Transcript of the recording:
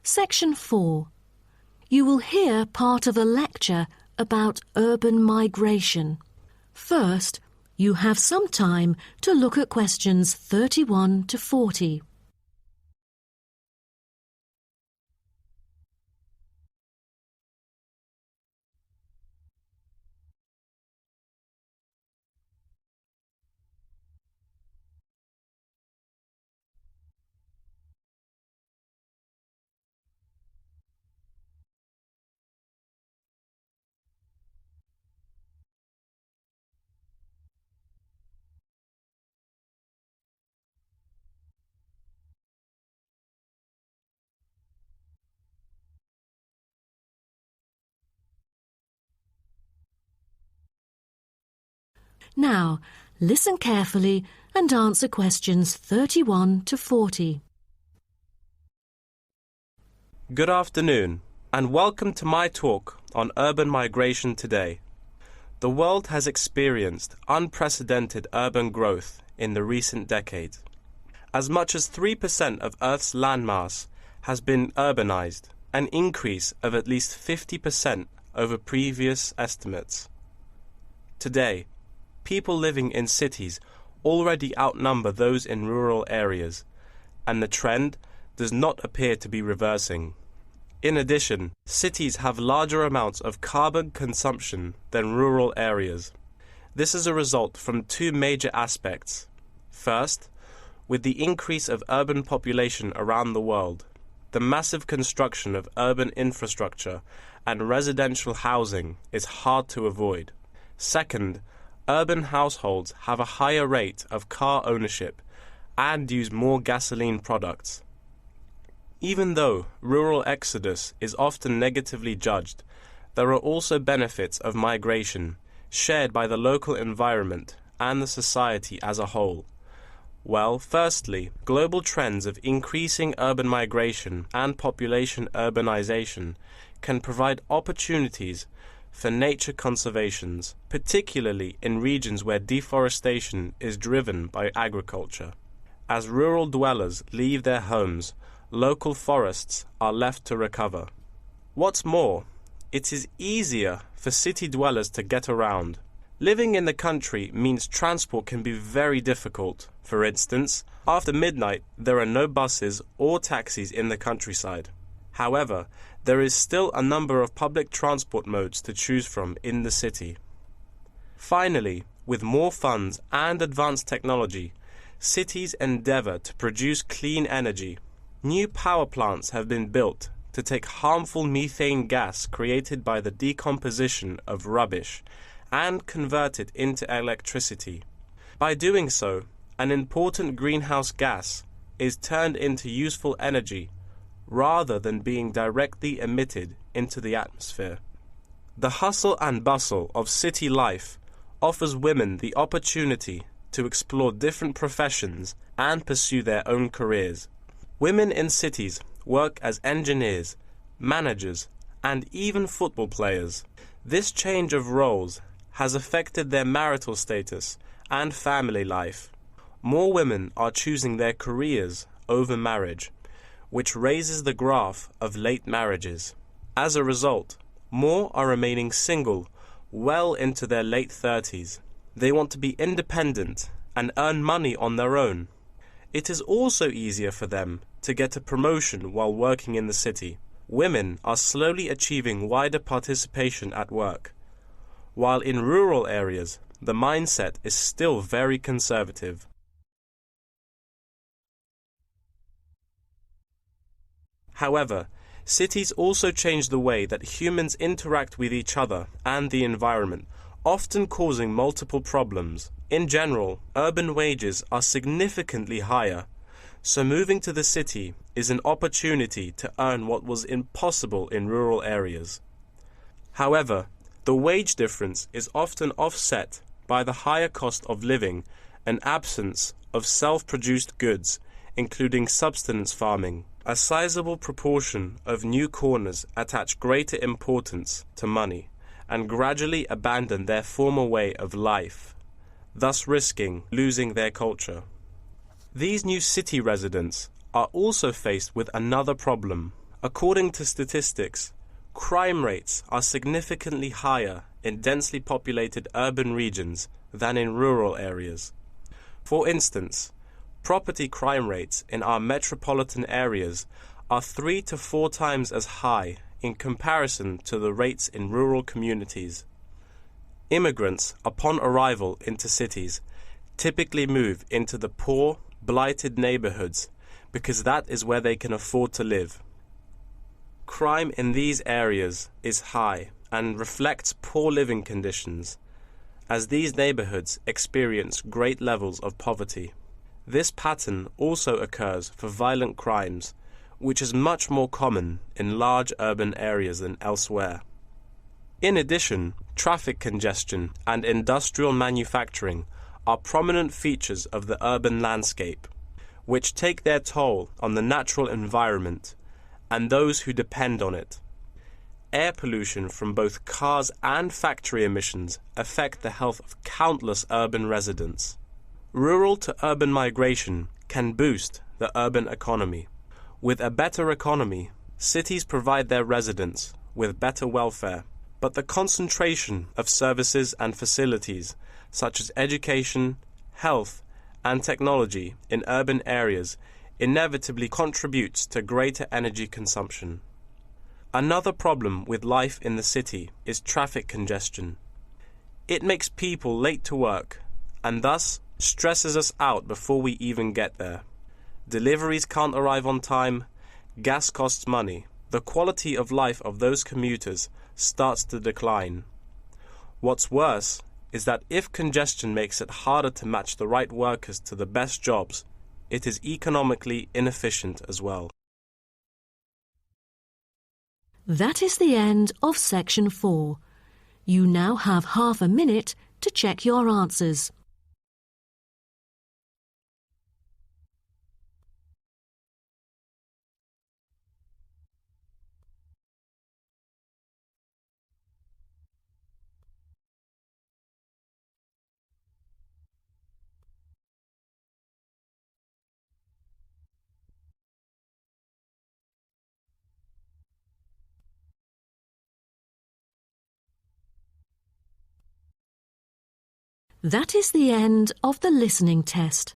Section 4. You will hear part of a lecture about urban migration. First, you have some time to look at questions 31 to 40. Now, listen carefully and answer questions 31 to 40. Good afternoon, and welcome to my talk on urban migration today. The world has experienced unprecedented urban growth in the recent decades. As much as 3% of Earth's landmass has been urbanized, an increase of at least 50% over previous estimates. Today, people living in cities already outnumber those in rural areas, and the trend does not appear to be reversing. In addition, cities have larger amounts of carbon consumption than rural areas. This is a result from two major aspects. First, with the increase of urban population around the world, the massive construction of urban infrastructure and residential housing is hard to avoid. Second, urban households have a higher rate of car ownership and use more gasoline products. Even though rural exodus is often negatively judged, there are also benefits of migration shared by the local environment and the society as a whole. Well, firstly, global trends of increasing urban migration and population urbanization can provide opportunities for nature conservations, particularly in regions where deforestation is driven by agriculture. As rural dwellers leave their homes, local forests are left to recover. What's more, it is easier for city dwellers to get around. Living in the country means transport can be very difficult. For instance, after midnight, there are no buses or taxis in the countryside. However, there is still a number of public transport modes to choose from in the city. Finally, with more funds and advanced technology, cities endeavor to produce clean energy. New power plants have been built to take harmful methane gas created by the decomposition of rubbish and convert it into electricity. By doing so, an important greenhouse gas is turned into useful energy rather than being directly emitted into the atmosphere. The hustle and bustle of city life offers women the opportunity to explore different professions and pursue their own careers. Women in cities work as engineers, managers, and even football players. This change of roles has affected their marital status and family life. More women are choosing their careers over marriage, which raises the graph of late marriages. As a result, more are remaining single well into their late 30s. They want to be independent and earn money on their own. It is also easier for them to get a promotion while working in the city. Women are slowly achieving wider participation at work, while in rural areas, the mindset is still very conservative. However, cities also change the way that humans interact with each other and the environment, often causing multiple problems. In general, urban wages are significantly higher, so moving to the city is an opportunity to earn what was impossible in rural areas. However, the wage difference is often offset by the higher cost of living and absence of self-produced goods, including subsistence farming. A sizable proportion of new corners attach greater importance to money and gradually abandon their former way of life, thus risking losing their culture. These new city residents are also faced with another problem, According to statistics, crime rates are significantly higher in densely populated urban regions than in rural areas. For instance, property crime rates in our metropolitan areas are 3 to 4 times as high in comparison to the rates in rural communities. Immigrants, upon arrival into cities, typically move into the poor, blighted neighborhoods because that is where they can afford to live. Crime in these areas is high and reflects poor living conditions, as these neighborhoods experience great levels of poverty. This pattern also occurs for violent crimes, which is much more common in large urban areas than elsewhere. In addition, traffic congestion and industrial manufacturing are prominent features of the urban landscape, which take their toll on the natural environment and those who depend on it. Air pollution from both cars and factory emissions affect the health of countless urban residents. Rural to urban migration can boost the urban economy. With a better economy, cities provide their residents with better welfare, but the concentration of services and facilities such as education, health, and technology in urban areas inevitably contributes to greater energy consumption. Another problem with life in the city is traffic congestion. It makes people late to work and thus stresses us out before we even get there. Deliveries can't arrive on time, gas costs money. The quality of life of those commuters starts to decline. What's worse is that if congestion makes it harder to match the right workers to the best jobs, it is economically inefficient as well. That is the end of Section 4. You now have half a minute to check your answers. That is the end of the listening test.